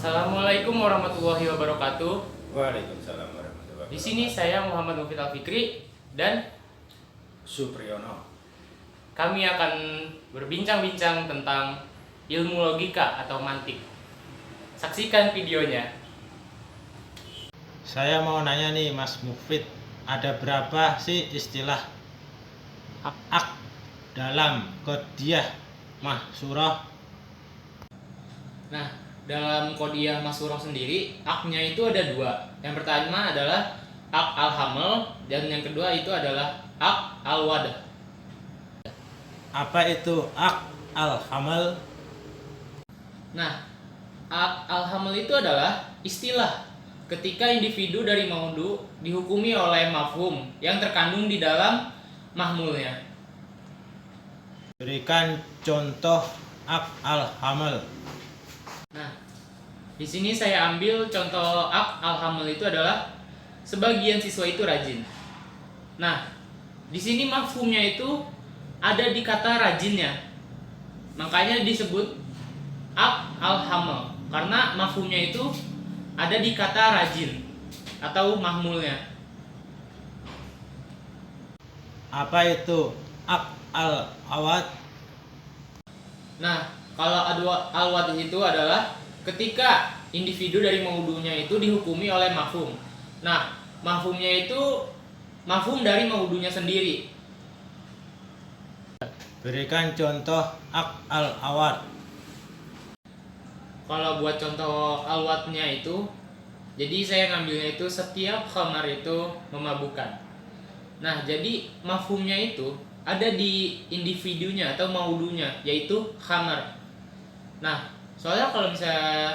Assalamualaikum warahmatullahi wabarakatuh. Waalaikumsalam warahmatullahi Di sini wabarakatuh. saya Muhammad Mufid Al-Fikri dan Supriyono. kami akan berbincang-bincang tentang ilmu logika atau mantik. Saksikan videonya. Saya mau nanya nih Mas Mufid, ada berapa sih istilah ak dalam Qodiyah Mahsurah? Nah, dalam Qodiyah Mahsurah sendiri, aknya itu ada dua. Yang pertama adalah ak al-hamal dan yang kedua itu adalah ak al-wad. Apa itu ak al-hamal? Nah, ak al-hamal itu adalah istilah ketika individu dari maudu dihukumi oleh mafhum yang terkandung di dalam mahmulnya. Berikan contoh ak al-hamal. Nah, di sini saya ambil contoh ak al-hamal itu adalah sebagian siswa itu rajin. Nah, di sini mafhumnya itu ada di kata rajinnya. Makanya disebut ak al-hamal karena mafhumnya itu ada di kata rajin atau mahmulnya. Apa itu ak al-awad? Nah, kalau al-wad itu adalah ketika individu dari maudunya itu dihukumi oleh mafhum. Nah, mafhumnya itu mafhum dari maudunya sendiri. Berikan contoh ak al-awad. Kalau buat contoh al-wadnya itu, jadi saya ngambilnya itu setiap khamar itu memabukkan. Nah, jadi mafhumnya itu ada di individunya atau maudunya, yaitu khamar. Nah, soalnya kalau misalnya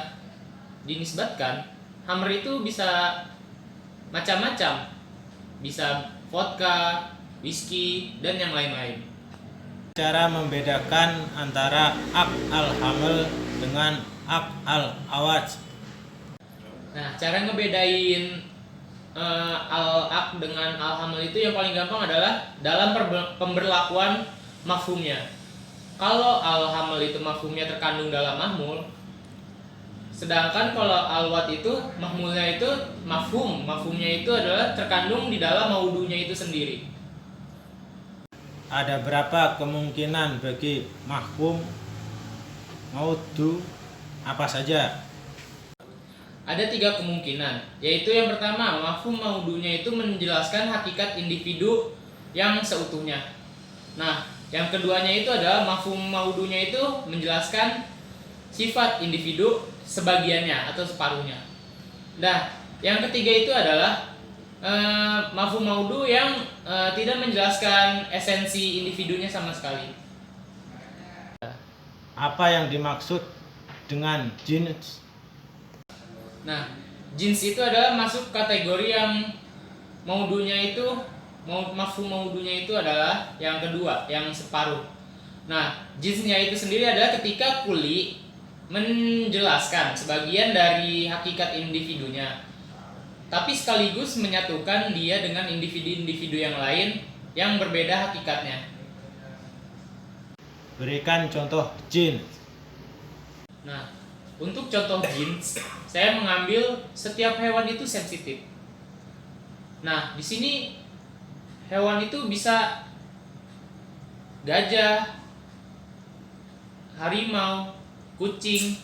dinisbatkan, khamar itu bisa macam-macam. Bisa vodka, whisky, dan yang lain-lain. Cara membedakan antara ak al-hamal dengan ak al-awad. Nah, cara ngebedain al-ak dengan al-hamal itu yang paling gampang adalah dalam pemberlakuan mafhumnya. Kalau al-hamal itu mafhumnya terkandung dalam mahmul, sedangkan kalau al-wad itu mahmulnya itu mafhumnya itu adalah terkandung di dalam maudunya itu sendiri. Ada berapa kemungkinan bagi mafhum maudu apa saja? Ada 3 kemungkinan, yaitu yang pertama, mafhum maudunya itu menjelaskan hakikat individu yang seutuhnya. Nah, yang keduanya itu adalah mafhum maudunya itu menjelaskan sifat individu sebagiannya atau separuhnya. Nah, yang ketiga itu adalah mafhum maudu yang tidak menjelaskan esensi individunya sama sekali. Apa yang dimaksud dengan jins? Nah, jins itu adalah masuk kategori yang maudunya itu mafhum maudunya itu adalah yang kedua, yang separuh. Nah, jinsnya itu sendiri adalah ketika kuli menjelaskan sebagian dari hakikat individunya, tapi sekaligus menyatukan dia dengan individu-individu yang lain yang berbeda hakikatnya. Berikan contoh jins. Nah, untuk contoh jins, saya mengambil setiap hewan itu sensitif. Nah, di sini hewan itu bisa gajah, harimau, kucing,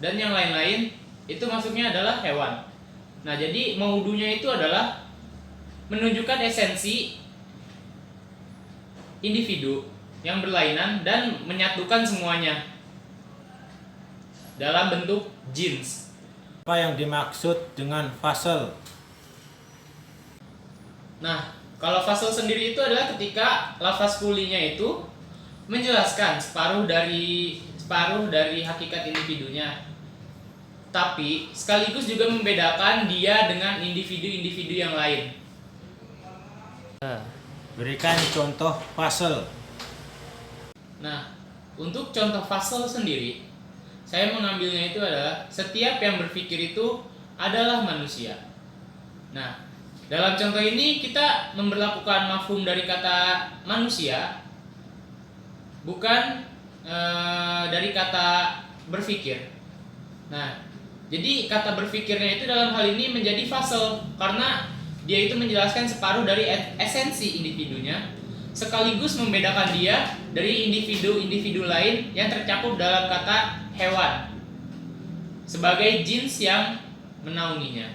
dan yang lain-lain itu masuknya adalah hewan. Nah, jadi maudunya itu adalah menunjukkan esensi individu yang berlainan dan menyatukan semuanya dalam bentuk jins. Apa yang dimaksud dengan fasal? Nah, kalau fasal sendiri itu adalah ketika lafaz kulinya itu menjelaskan separuh dari hakikat individunya, tapi sekaligus juga membedakan dia dengan individu-individu yang lain. Berikan contoh fasal. Nah, untuk contoh fasal sendiri, saya mengambilnya itu adalah setiap yang berpikir itu adalah manusia. Nah, dalam contoh ini kita memberlakukan mafhum dari kata manusia, bukan dari kata berpikir. Nah, Jadi kata berpikirnya itu dalam hal ini menjadi fase karena dia itu menjelaskan separuh dari esensi individunya sekaligus membedakan dia dari individu-individu lain yang tercakup dalam kata hewan sebagai jenis yang menaunginya.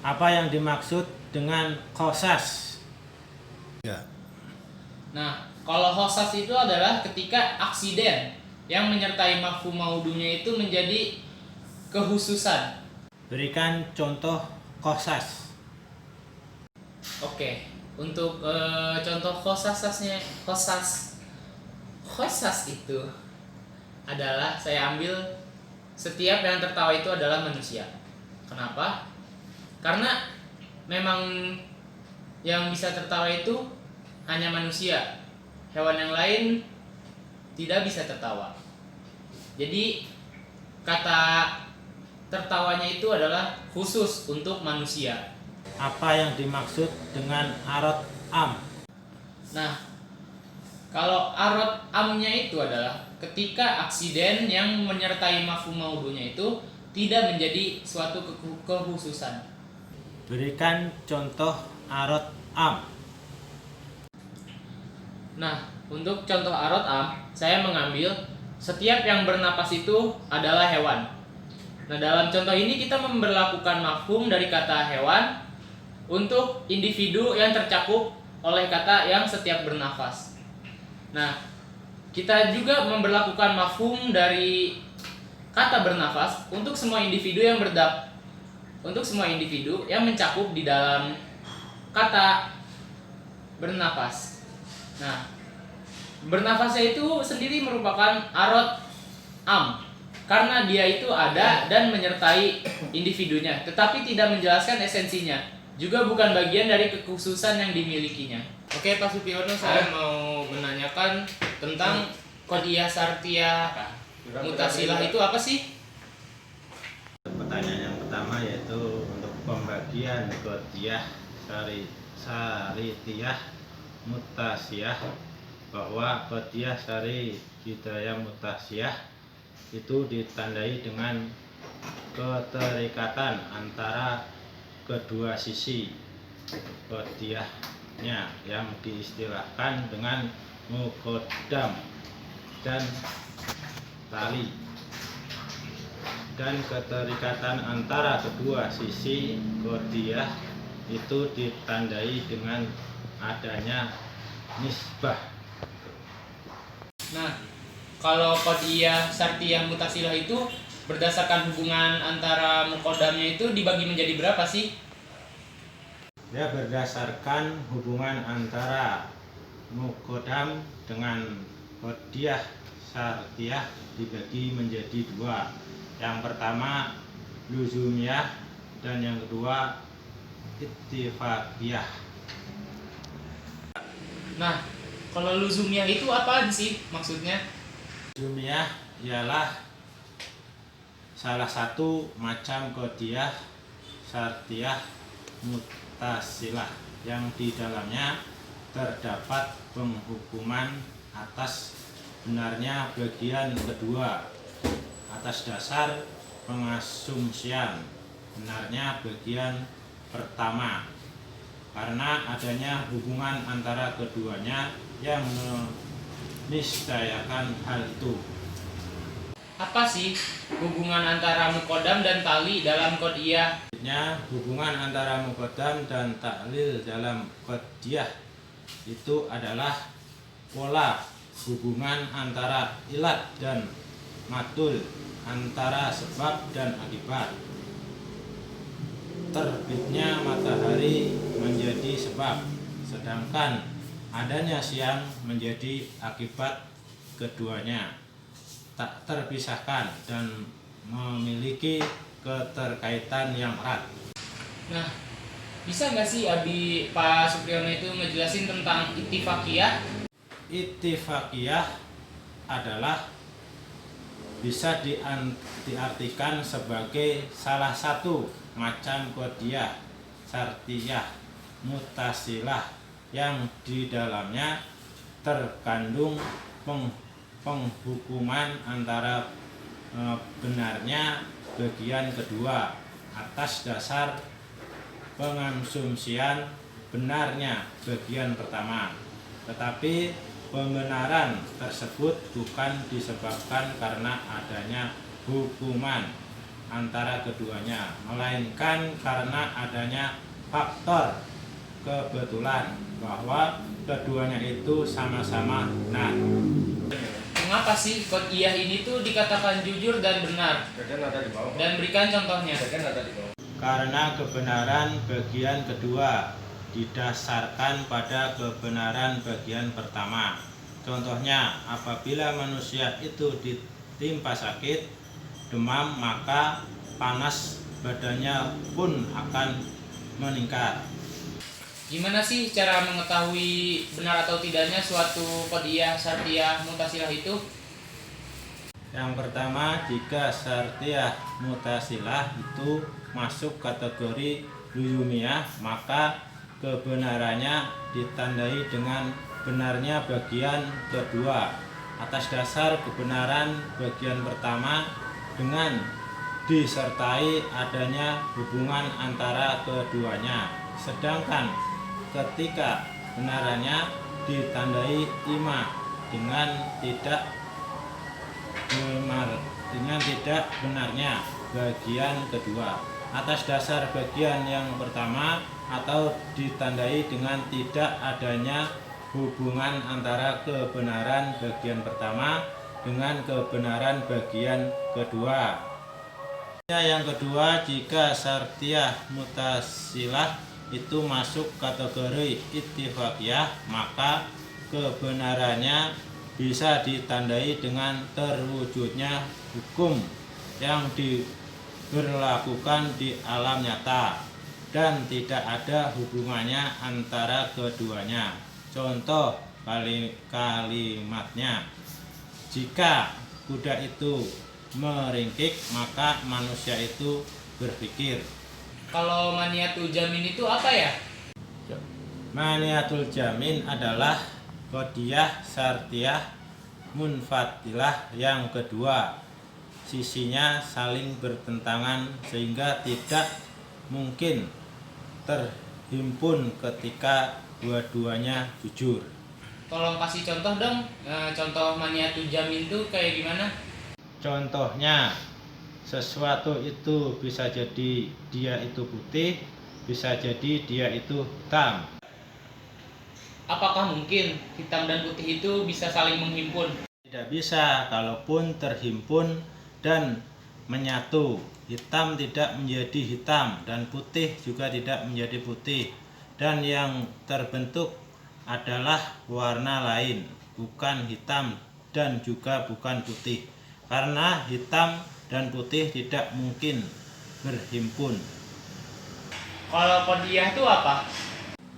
Apa yang dimaksud dengan khosas? Ya. Nah, kalau khosas itu adalah ketika aksiden yang menyertai mafhum maudunya itu menjadi kekhususan. Berikan contoh khosas. Oke, untuk contoh khosas itu adalah saya ambil setiap yang tertawa itu adalah manusia. Kenapa? Karena memang yang bisa tertawa itu hanya manusia. Hewan yang lain tidak bisa tertawa. Jadi kata tertawanya itu adalah khusus untuk manusia. Apa yang dimaksud dengan arot am? Nah, kalau arot amnya itu adalah ketika aksiden yang menyertai mafhum maudunya itu tidak menjadi suatu kekhususan. Berikan contoh arot am. Nah, untuk contoh arot am, saya mengambil setiap yang bernapas itu adalah hewan. Nah, dalam contoh ini kita memberlakukan mafhum dari kata hewan untuk individu yang tercakup oleh kata yang setiap bernafas. Nah, kita juga memberlakukan mafhum dari kata bernafas untuk semua individu yang mencakup di dalam kata bernafas. Nah, bernafasnya itu sendiri merupakan arot am karena dia itu ada dan menyertai individunya, tetapi tidak menjelaskan esensinya, juga bukan bagian dari kekhususan yang dimilikinya. Oke, Pak Supiono, saya mau menanyakan tentang Qadiyah Syartiyah Mutasilah itu apa sih? Pertanyaan yang pertama yaitu untuk pembagian Qadiyah Syartiyah Mutasiyah, bahwa Qadiyah Syartiyah Mutasiyah itu ditandai dengan keterikatan antara kedua sisi Qadiyahnya yang diistilahkan dengan muqaddam dan tali, dan keterikatan antara kedua sisi Qadiyah itu ditandai dengan adanya nisbah. Nah, kalau Qadiyah Syartiyah Mutasilah itu berdasarkan hubungan antara muqaddamnya itu dibagi menjadi berapa sih? Ya, berdasarkan hubungan antara muqaddam dengan Qadiyah Syartiyah dibagi menjadi dua. Yang pertama luzumiyah dan yang kedua ittifaqiyah. Nah, kalau luzumiyah itu apa sih maksudnya? Luzumiyah ialah salah satu macam Qadiyah Syartiyah Mutasilah yang di dalamnya terdapat penghukuman atas benarnya bagian kedua atas dasar pengasumsian benarnya bagian pertama, karena adanya hubungan antara keduanya yang meniscayakan hal itu. Apa sih hubungan antara muqaddam dan tali dalam Qadiyah? Hubungan antara muqaddam dan ta'lil dalam Qadiyah itu adalah pola hubungan antara ilat dan matul, antara sebab dan akibat. Terbitnya matahari menjadi sebab, sedangkan adanya siang menjadi akibat keduanya, tak terpisahkan dan memiliki keterkaitan yang erat. Nah, bisa nggak sih Pak Supriyono itu ngejelasin tentang ittifaqiyah? Ittifaqiyah adalah bisa diartikan sebagai salah satu macam Qadiyah Syartiyah Mutasilah yang di dalamnya terkandung penghukuman antara benarnya bagian kedua atas dasar pengasumsian benarnya bagian pertama. Tetapi pembenaran tersebut bukan disebabkan karena adanya hubungan antara keduanya, melainkan karena adanya faktor kebetulan bahwa keduanya itu sama-sama benar. Mengapa sih qadhiyah ini tuh dikatakan jujur dan benar? Dan berikan contohnya. Karena kebenaran bagian kedua didasarkan pada kebenaran bagian pertama. Contohnya, apabila manusia itu ditimpa sakit, demam, maka panas badannya pun akan meningkat. Gimana sih cara mengetahui benar atau tidaknya suatu qadhiyah, syartiyah, mutasilah itu? Yang pertama, jika syartiyah mutasilah itu masuk kategori luzumiyah, maka kebenarannya ditandai dengan benarnya bagian kedua atas dasar kebenaran bagian pertama dengan disertai adanya hubungan antara keduanya. Sedangkan ketika kebenarannya ditandai ima dengan tidak benarnya bagian kedua atas dasar bagian yang pertama, atau ditandai dengan tidak adanya hubungan antara kebenaran bagian pertama dengan kebenaran bagian kedua. Yang kedua, jika syartiyah mutasilah itu masuk kategori ittifaqiyah, maka kebenarannya bisa ditandai dengan terwujudnya hukum yang diberlakukan di alam nyata dan tidak ada hubungannya antara keduanya. Contoh kalimatnya, jika kuda itu meringkik, maka manusia itu berpikir. Kalau maniatul jamin itu apa ya? Maniatul jamin adalah qadhiyah syartiyah munfatilah yang kedua. Sisinya saling bertentangan sehingga tidak mungkin terhimpun ketika dua-duanya jujur. Tolong kasih contoh dong, contoh maniatul jamin itu kayak gimana? Contohnya, sesuatu itu bisa jadi dia itu putih, bisa jadi dia itu hitam. Apakah mungkin hitam dan putih itu bisa saling menghimpun? Tidak bisa, kalaupun terhimpun dan menyatu. Hitam tidak menjadi hitam dan putih juga tidak menjadi putih. Dan yang terbentuk adalah warna lain, bukan hitam dan juga bukan putih. Karena hitam dan putih tidak mungkin berhimpun. Kalau qadhiyah itu apa?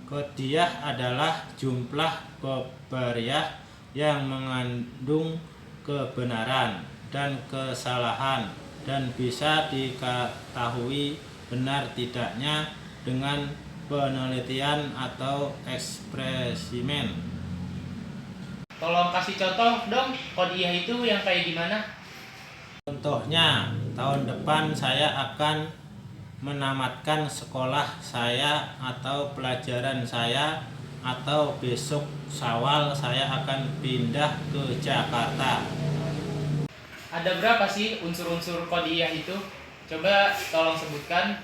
Qadhiyah adalah jumlah qabariyah yang mengandung kebenaran dan kesalahan dan bisa diketahui benar tidaknya dengan penelitian atau eksperimen. Tolong kasih contoh dong, qadhiyah itu yang kayak gimana? Contohnya, tahun depan saya akan menamatkan sekolah saya atau pelajaran saya, atau besok Syawal saya akan pindah ke Jakarta. Ada berapa sih unsur-unsur qadhiyah itu? Coba tolong sebutkan.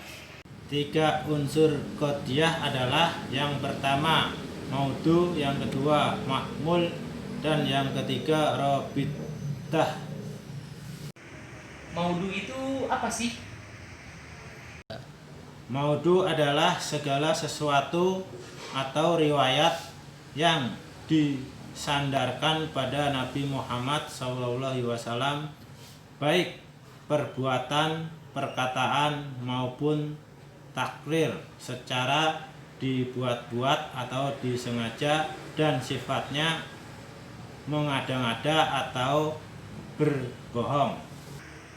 3 unsur qadhiyah adalah yang pertama maudhu, yang kedua mahmul, dan yang ketiga rabitah. Maudhu itu apa sih? Maudhu adalah segala sesuatu atau riwayat yang disandarkan pada Nabi Muhammad SAW, baik perbuatan, perkataan maupun takrir, secara dibuat-buat atau disengaja, dan sifatnya mengada-ngada atau berbohong.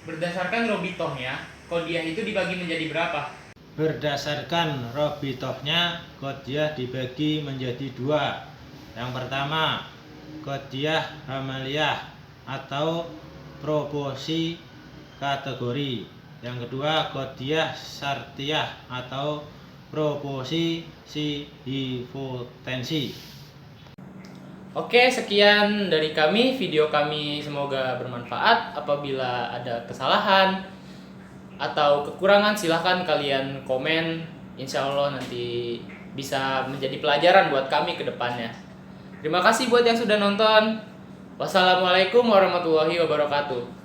Berdasarkan robitohnya, qadhiyah itu dibagi menjadi berapa? Berdasarkan robitohnya, qadhiyah dibagi menjadi 2. Yang pertama, qadhiyah hamaliyah atau proporsi kategori. Yang kedua, Qodiyah Syartiyah atau proposisi hipotensi. Oke, sekian dari kami, video kami semoga bermanfaat. Apabila ada kesalahan atau kekurangan silahkan kalian komen. Insya Allah nanti bisa menjadi pelajaran buat kami ke depannya. Terima kasih buat yang sudah nonton. Wassalamualaikum warahmatullahi wabarakatuh.